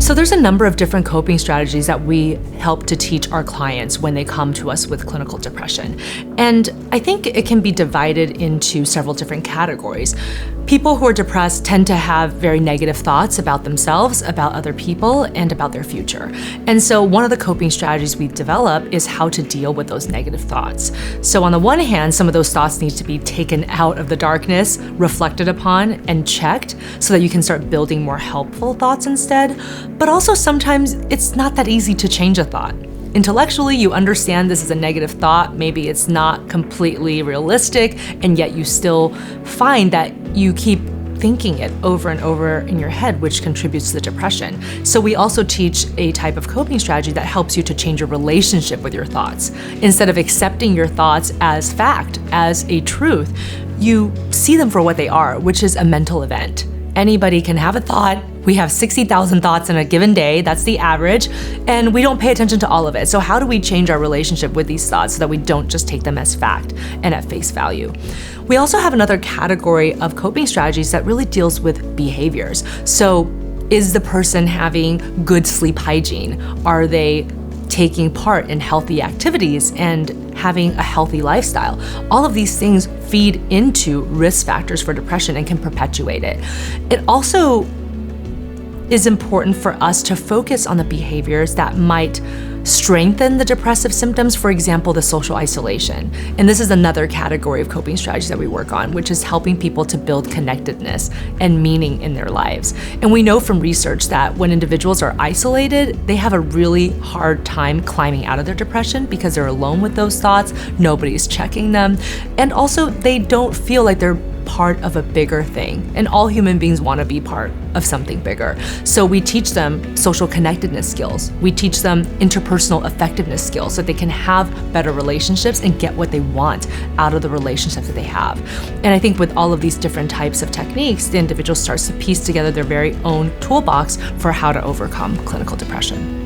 So there's a number of different coping strategies that we help to teach our clients when they come to us with clinical depression. And I think it can be divided into several different categories. People who are depressed tend to have very negative thoughts about themselves, about other people, and about their future. And so one of the coping strategies we develop is how to deal with those negative thoughts. So on the one hand, some of those thoughts need to be taken out of the darkness, reflected upon, and checked so that you can start building more helpful thoughts instead. But also sometimes it's not that easy to change a thought. Intellectually, you understand this is a negative thought, maybe it's not completely realistic, and yet you still find that you keep thinking it over and over in your head, which contributes to the depression. So we also teach a type of coping strategy that helps you to change your relationship with your thoughts. Instead of accepting your thoughts as fact, as a truth, you see them for what they are, which is a mental event. Anybody can have a thought. We have 60,000 thoughts in a given day, that's the average, and we don't pay attention to all of it. So how do we change our relationship with these thoughts so that we don't just take them as fact and at face value? We also have another category of coping strategies that really deals with behaviors. So is the person having good sleep hygiene? Are they taking part in healthy activities and having a healthy lifestyle? All of these things feed into risk factors for depression and can perpetuate it. It also is important for us to focus on the behaviors that might strengthen the depressive symptoms, for example, the social isolation. And this is another category of coping strategies that we work on, which is helping people to build connectedness and meaning in their lives. And we know from research that when individuals are isolated, they have a really hard time climbing out of their depression because they're alone with those thoughts, nobody's checking them, and also they don't feel like they're part of a bigger thing. And all human beings want to be part of something bigger. So we teach them social connectedness skills. We teach them interpersonal effectiveness skills so that they can have better relationships and get what they want out of the relationships that they have. And I think with all of these different types of techniques, the individual starts to piece together their very own toolbox for how to overcome clinical depression.